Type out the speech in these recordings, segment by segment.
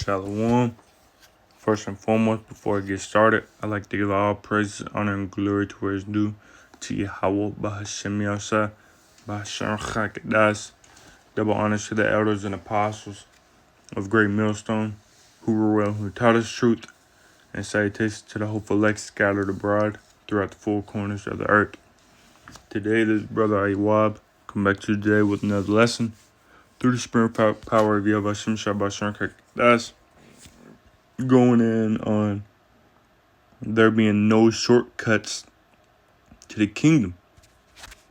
Shalom. First and foremost, before I get started, I'd like to give all praises, honor, and glory to where it's due to Yahweh, Bahashem Yosha, Bahashem Chakadas. Double honors to the elders and apostles of Great Millstone, who were well, who taught us truth, and salutations to the hopeful elect scattered abroad throughout the four corners of the earth. Today, this brother Ayawab come back to you today with another lesson through the spirit power of Yahweh Hashem Shabbat Chakadas. Going in on there being no shortcuts to the kingdom.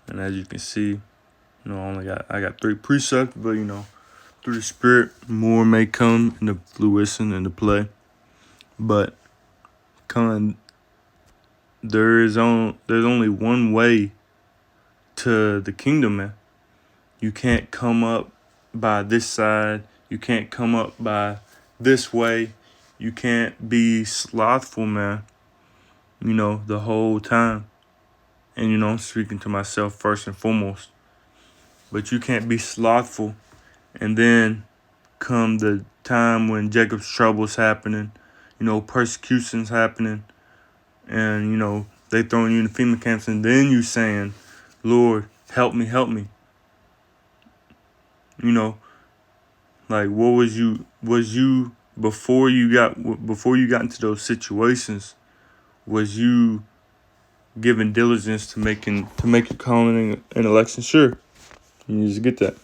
And as you can see, I got 3 precepts, but through the spirit, more may come into fruition and into play. But there's only one way to the kingdom, man. You can't come up by this side. You can't come up by this way. You can't be slothful, man, the whole time. And, I'm speaking to myself first and foremost. But you can't be slothful and then come the time when Jacob's trouble's happening, persecution's happening, and, they throwing you in the FEMA camps, and then you saying, Lord, help me. Like what was you before you got into those situations, was you giving diligence to make your calling and election sure? You need to get that.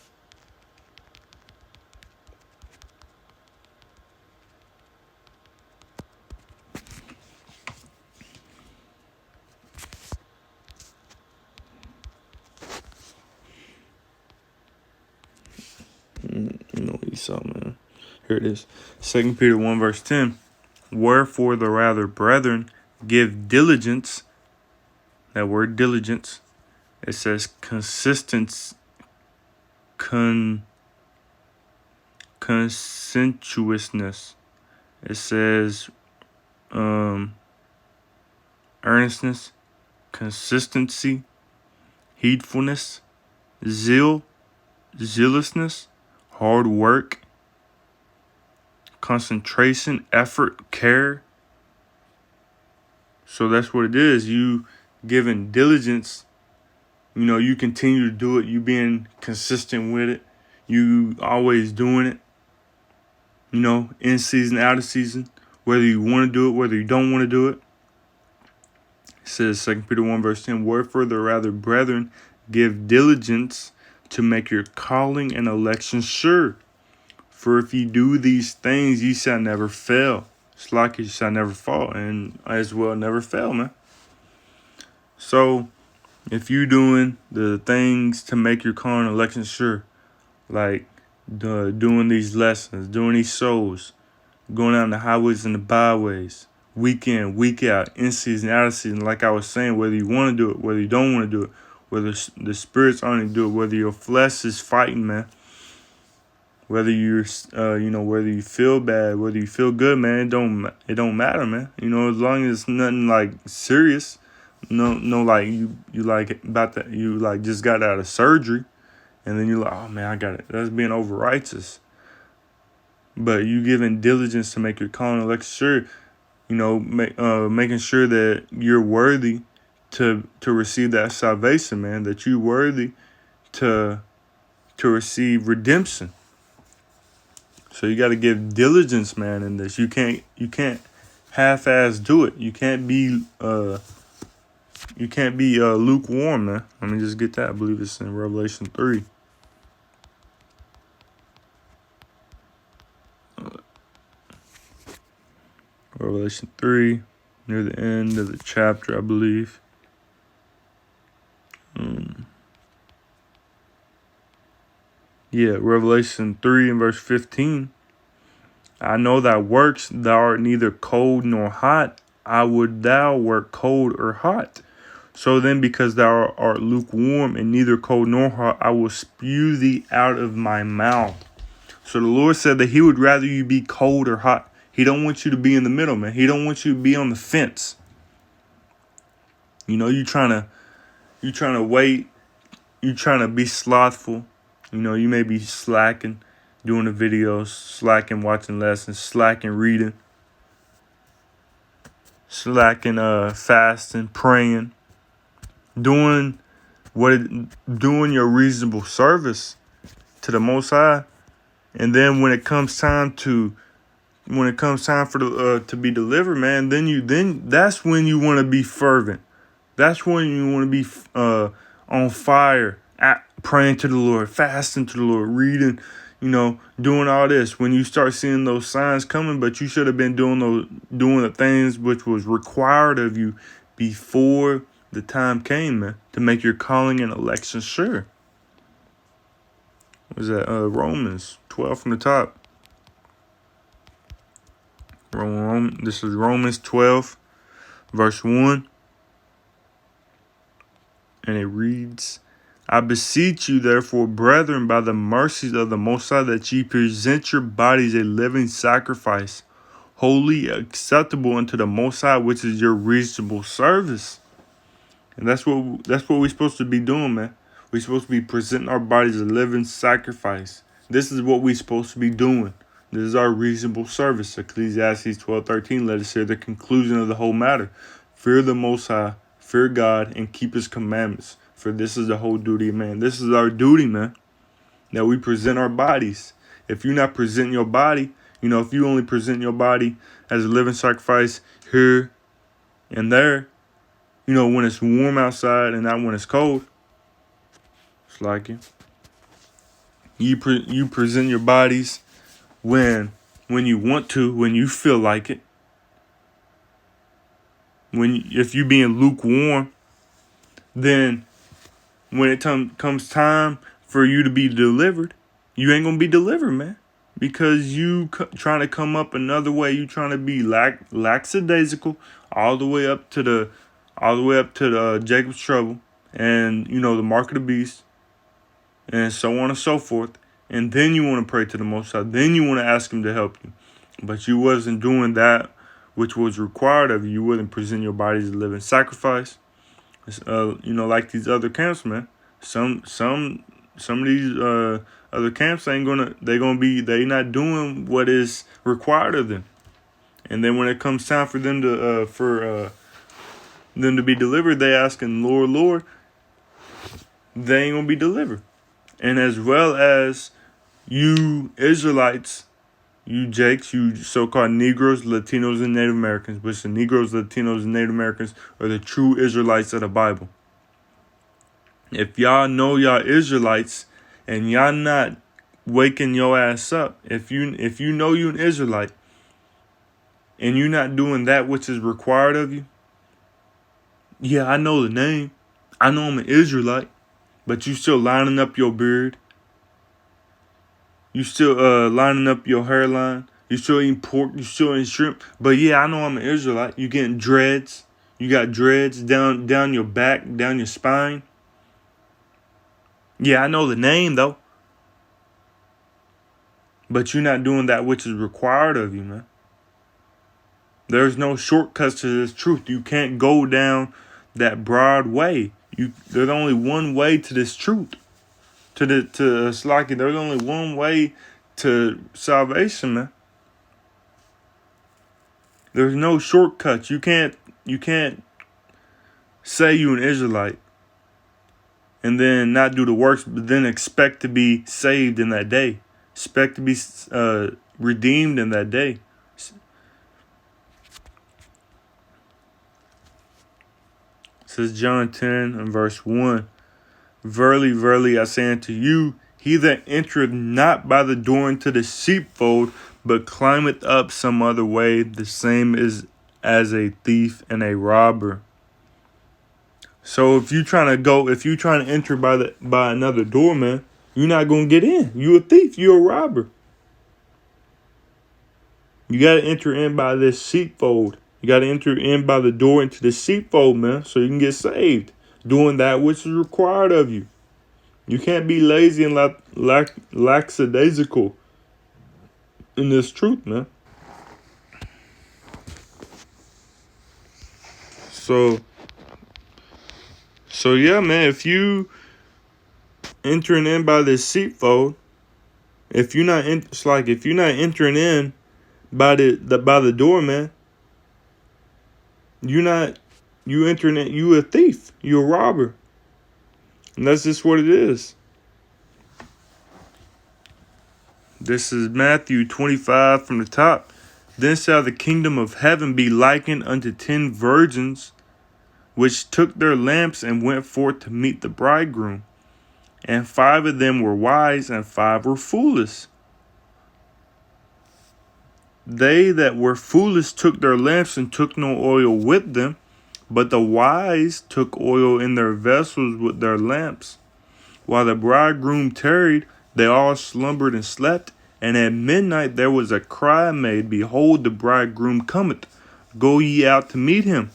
Esau, man. Here it is. 2 Peter 1 verse 10. Wherefore the rather, brethren, give diligence. That word diligence, it says conscientiousness. It says earnestness, consistency, heedfulness, zealousness, hard work, concentration, effort, care. So that's what it is. You giving diligence, you continue to do it. You being consistent with it. You always doing it, in season, out of season, whether you want to do it, whether you don't want to do it. It says 2 Peter 1 verse 10, wherefore the rather, brethren, give diligence to make your calling and election sure. For if ye do these things, ye shall never fail. It's like you shall never fall, and as well never fail, man. So, if you doing the things to make your calling and election sure, like doing these lessons, doing these shows, going out in the highways and the byways, week in, week out, in season, out of season, like I was saying, whether you want to do it, whether you don't want to do it, whether the spirit's on to do it, whether your flesh is fighting, man, whether you're, whether you feel bad, whether you feel good, man, it don't matter, man. As long as it's nothing like serious, no, like you like about that, you like just got out of surgery, and then you're like, oh man, I got it. That's being over righteous. But you giving diligence to make your calling election sure, making sure that you're worthy to receive that salvation, man, that you're worthy to receive redemption. So you got to give diligence, man, in this. You can't half-ass do it. You can't be lukewarm, man. Let me just get that. I believe it's in Revelation 3. Revelation 3, near the end of the chapter, I believe. Revelation 3 and verse 15. I know thy works, thou art neither cold nor hot. I would thou wert cold or hot. So then, because thou art lukewarm and neither cold nor hot, I will spew thee out of my mouth. So the Lord said that he would rather you be cold or hot. He don't want you to be in the middle, man. He don't want you to be on the fence. You trying to wait. You trying to be slothful. You may be slacking. doing the videos, slacking watching lessons, slacking reading, slacking fasting, praying, doing doing your reasonable service to the Most High. And then when it comes time for the to be delivered, man, then that's when you want to be fervent. That's when you want to be on fire, praying to the Lord, fasting to the Lord, reading, doing all this. When you start seeing those signs coming, but you should have been doing the things which was required of you before the time came, man, to make your calling and election sure. What was that? Romans 12 from the top. This is Romans 12, verse 1. And it reads, I beseech you, therefore, brethren, by the mercies of the Most High, that ye present your bodies a living sacrifice, holy, acceptable unto the Most High, which is your reasonable service. And that's what we're supposed to be doing, man. We're supposed to be presenting our bodies a living sacrifice. This is what we're supposed to be doing. This is our reasonable service. Ecclesiastes 12:13. Let us hear the conclusion of the whole matter. Fear the Most High, fear God, and keep his commandments. For this is the whole duty of man. This is our duty, man. That we present our bodies. If you're not presenting your body, if you only present your body as a living sacrifice here and there, when it's warm outside and not when it's cold, it's like you present your bodies when you want to, when you feel like it. If you being lukewarm, then when it comes time for you to be delivered, you ain't gonna be delivered, man, because you trying to come up another way. You trying to be lackadaisical all the way up to the Jacob's trouble, and the mark of the beast, and so on and so forth. And then you want to pray to the Most High. Then you want to ask him to help you. But you wasn't doing that which was required of you. You wouldn't present your body as a living sacrifice. Like these other camps, man. Some of these other camps they not doing what is required of them. And then when it comes time for them to be delivered, they asking, Lord, Lord, they ain't gonna be delivered. And as well as you Israelites, you Jakes, you so-called Negroes, Latinos, and Native Americans, which the Negroes, Latinos, and Native Americans are the true Israelites of the Bible. If y'all know y'all Israelites and y'all not waking your ass up, if you know you an Israelite and you're not doing that which is required of you, yeah, I know the name. I know I'm an Israelite, but you still lining up your beard. You still lining up your hairline. You still eating pork. You still eating shrimp. But yeah, I know I'm an Israelite. You getting dreads. You got dreads down your back, down your spine. Yeah, I know the name though. But you're not doing that which is required of you, man. There's no shortcuts to this truth. You can't go down that broad way. There's only one way to this truth. To Slaki, there's only one way to salvation, man. There's no shortcuts. You can't say you an Israelite and then not do the works, but then expect to be saved in that day. Expect to be redeemed in that day. It says John 10 and verse 1. Verily, verily, I say unto you, he that entereth not by the door into the sheepfold, but climbeth up some other way, the same is as a thief and a robber. So if you trying to enter by another door, man, you're not gonna get in. You a thief. You a robber. You gotta enter in by this sheepfold. You gotta enter in by the door into the sheepfold, man, so you can get saved, doing that which is required of you. You can't be lazy and lackadaisical in this truth, man. So yeah, man, if you entering in by this sheepfold If you're not in, it's like if you're not entering in by the door, man, you entering it. You a thief. You a robber. And that's just what it is. This is Matthew 25 from the top. Then shall the kingdom of heaven be likened unto 10 virgins, which took their lamps and went forth to meet the bridegroom. And 5 of them were wise, and 5 were foolish. They that were foolish took their lamps and took no oil with them, but the wise took oil in their vessels with their lamps. While the bridegroom tarried, they all slumbered and slept. And at midnight there was a cry made, Behold, the bridegroom cometh, go ye out to meet him.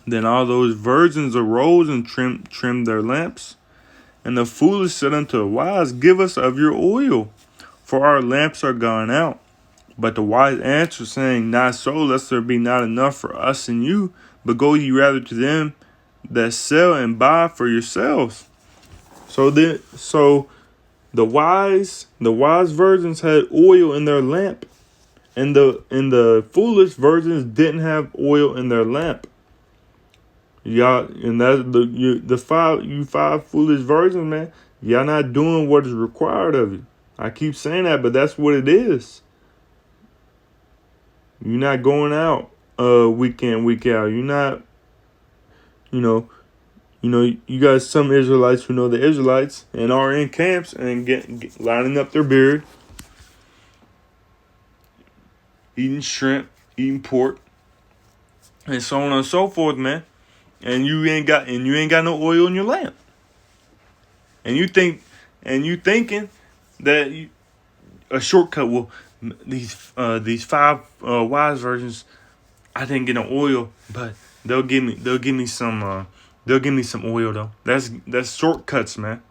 Then all those virgins arose and trimmed their lamps. And the foolish said unto the wise, Give us of your oil, for our lamps are gone out. But the wise answered, saying, Not so, lest there be not enough for us and you, but go ye rather to them that sell and buy for yourselves. So the wise virgins had oil in their lamp, and the foolish virgins didn't have oil in their lamp. Y'all, and that the five foolish virgins, man. Y'all not doing what is required of you. I keep saying that, but that's what it is. You're not going out week in, week out. You're not, you got some Israelites who know the Israelites and are in camps and lining up their beard, eating shrimp, eating pork, and so on and so forth, man. And you ain't got no oil in your lamp. And you thinking that a shortcut will these 5 wise virgins. I didn't get no oil, but they'll give me some oil though. That's shortcuts, man.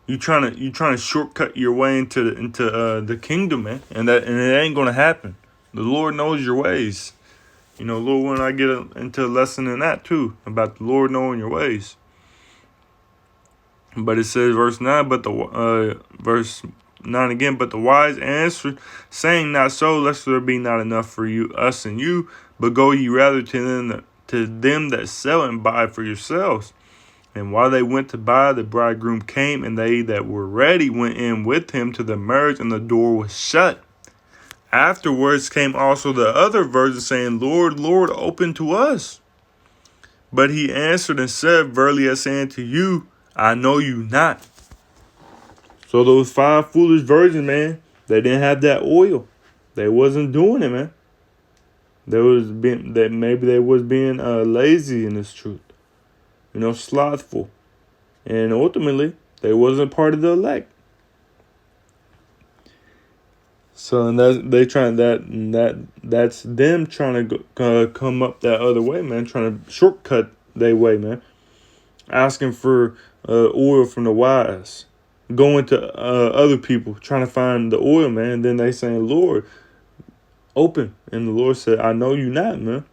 You trying to shortcut your way into the kingdom, man, and it ain't gonna happen. The Lord knows your ways. Lord, when I get into a lesson in that too about the Lord knowing your ways. But it says verse 9, verse 9 again, but the wise answered, saying, Not so, lest there be not enough for us and you, but go ye rather to them that sell and buy for yourselves. And while they went to buy, the bridegroom came, and they that were ready went in with him to the marriage, and the door was shut. Afterwards came also the other virgins, saying, Lord, Lord, open to us. But he answered and said, Verily I say unto you, I know you not. So those 5 foolish virgins, man, they didn't have that oil. They wasn't doing it, man. Maybe they was being lazy in this truth, slothful, and ultimately they wasn't part of the elect. So and that's them trying to come up that other way, man, trying to shortcut their way, man, asking for oil from the wise, going to other people trying to find the oil, man. And then they saying, Lord, open, and the Lord said, I know you not, man.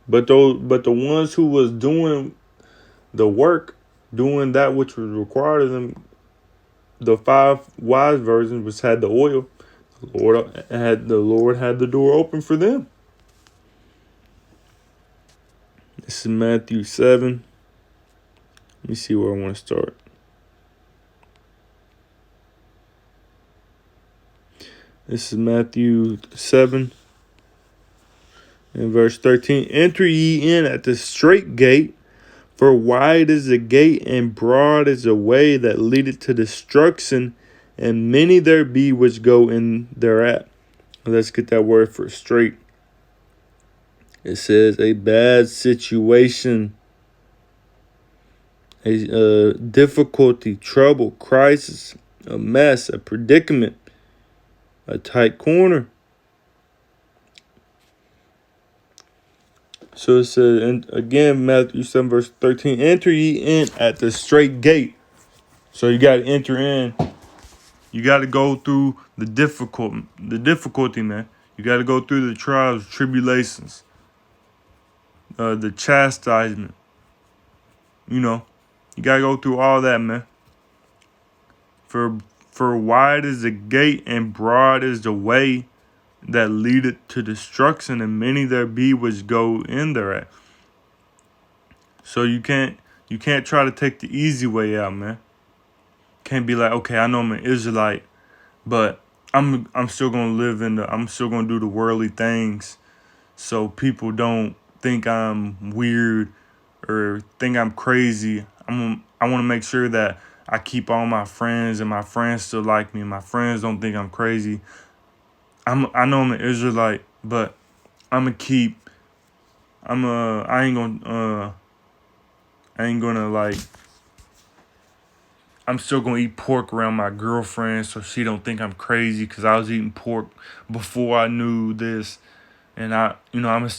But the ones who was doing the work, doing that which was required of them, the 5 wise virgins, which had the oil, the Lord had the door open for them. This is Matthew 7. Let me see where I want to start. This is Matthew 7 and verse 13. Enter ye in at the straight gate, for wide is the gate, and broad is the way that leadeth to destruction, and many there be which go in thereat. Let's get that word for straight. It says a bad situation, a difficulty, trouble, crisis, a mess, a predicament, a tight corner. So it says, and again, Matthew 7 verse 13, enter ye in at the straight gate. So you got to enter in. You got to go through the difficulty, man. You got to go through the trials, tribulations, the chastisement. You got to go through all that, man. For for wide is the gate and broad is the way that leadeth to destruction, and many there be which go in thereat. So you can't try to take the easy way out, man. Can't be like, okay, I know I'm an Israelite, but I'm still gonna I'm still gonna do the worldly things, so people don't think I'm weird or think I'm crazy. I want to make sure that I keep all my friends and my friends still like me and my friends don't think I'm crazy. I know I'm an Israelite, but I'm gonna keep I ain't gonna like I'm still gonna eat pork around my girlfriend so she don't think I'm crazy because I was eating pork before I knew this. And I'm gonna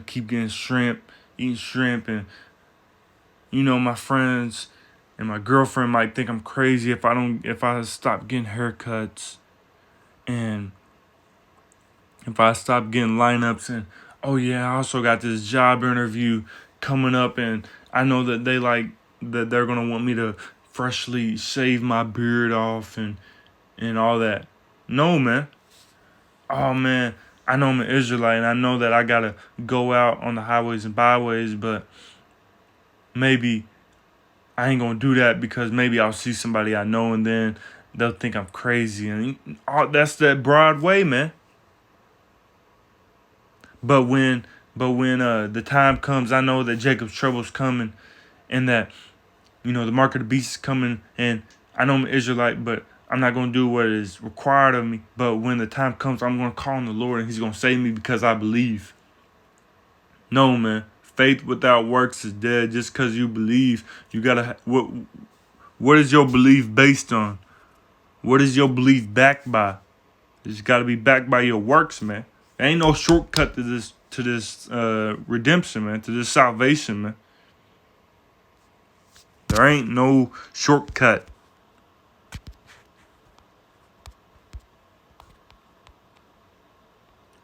keep getting eating shrimp, and my friends and my girlfriend might think I'm crazy if I stop getting haircuts, and if I stop getting lineups, and oh yeah, I also got this job interview coming up, and I know that they're gonna want me to freshly shave my beard off and all that. No, man. Oh man, I know I'm an Israelite, and I know that I gotta go out on the highways and byways, but maybe I ain't gonna do that because maybe I'll see somebody I know, and then they'll think I'm crazy, and that's that broad way, man. But when the time comes, I know that Jacob's trouble's coming, and that the mark of the beast is coming, and I know I'm an Israelite, but I'm not gonna do what is required of me. But when the time comes, I'm gonna call on the Lord, and He's gonna save me because I believe. No, man. Faith without works is dead. Just because you believe, you gotta. What is your belief based on? What is your belief backed by? It's got to be backed by your works, man. There ain't no shortcut to this redemption, man. To this salvation, man. There ain't no shortcut.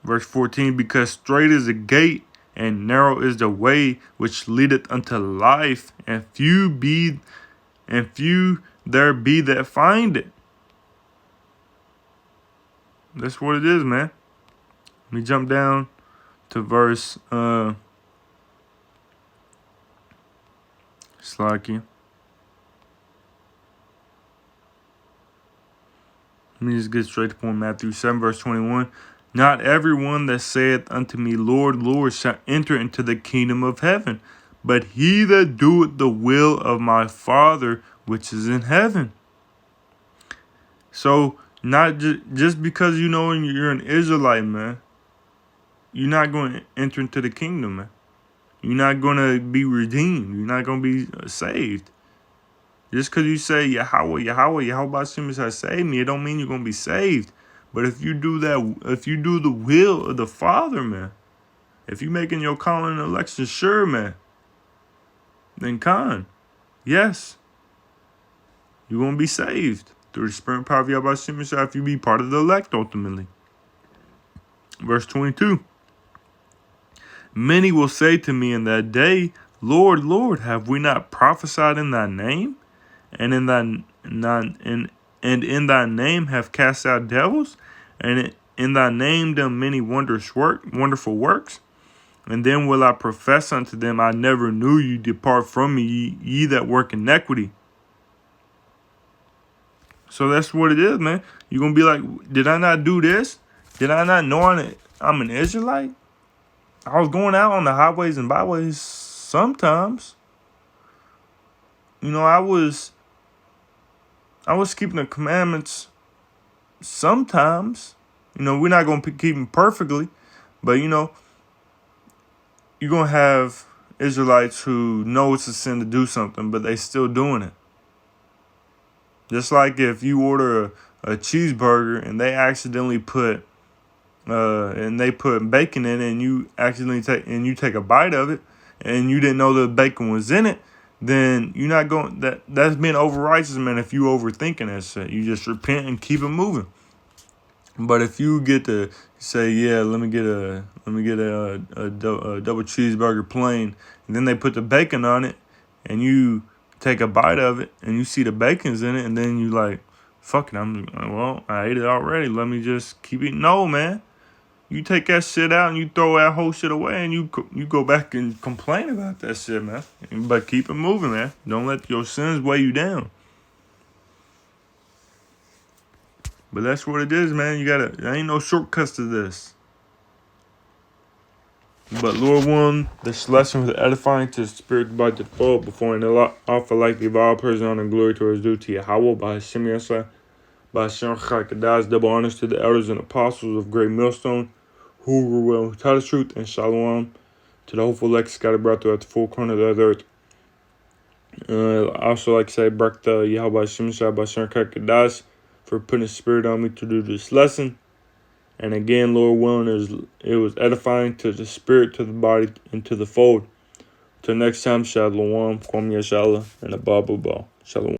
Verse 14, because straight is the gate and narrow is the way which leadeth unto life, and few there be that find it. That's what it is, man. Let me jump down to verse Slacky. Let me just get straight to point. Matthew 7, verse 21. Not everyone that saith unto me, Lord, Lord, shall enter into the kingdom of heaven, but he that doeth the will of my Father which is in heaven. So, not just because you're an Israelite, man, you're not going to enter into the kingdom, man. You're not going to be redeemed. You're not going to be saved. Just because you say Yahweh, Yahweh Shemish has saved me, it don't mean you're going to be saved. But if you do the will of the Father, man, if you're making your calling and election sure, man, then yes, you're going to be saved through the Spirit and power of Yahweh Shemish if you be part of the elect ultimately. Verse 22. Many will say to me in that day, Lord, Lord, have we not prophesied in thy name? And in thy name have cast out devils, and in thy name done many wonderful works. And then will I profess unto them, I never knew you. Depart from me, ye that work iniquity. So that's what it is, man. You're gonna be like, did I not do this? Did I not know I'm an Israelite? I was going out on the highways and byways sometimes. I was keeping the commandments sometimes. We're not going to keep them perfectly, but you're going to have Israelites who know it's a sin to do something, but they still doing it. Just like if you order a cheeseburger and they accidentally put bacon in it, and you accidentally take a bite of it, and you didn't know the bacon was in it, then you're not going. That's being over righteous, man. If you overthinking that shit, you just repent and keep it moving. But if you get to say, yeah, let me get a double cheeseburger plain, and then they put the bacon on it, and you take a bite of it and you see the bacon's in it, and then you like, fuck it, I ate it already. Let me just keep eating. No, man. You take that shit out and you throw that whole shit away, and you go back and complain about that shit, man. But keep it moving, man. Don't let your sins weigh you down. But that's what it is, man. There ain't no shortcuts to this. But Lord willing, this lesson was edifying to the spirit by default before an offer like the all praise and honor and glory to his due to Yahweh by Hashem Yasai, by Hashem Chakadaz, double honors to the elders and apostles of Great Millstone, who were willing to tell the truth, and shalom to the hopeful elect scattered abroad throughout the full corner of the earth. I also like to say Barakah Yahweh Hashem Yasai by Hashem Chakadaz for putting his spirit on me to do this lesson. And again, Lord willing, it was edifying to the spirit, to the body, and to the fold. Till next time, Shalom, Kwam Yashala, and a Babu Ba. Shalom.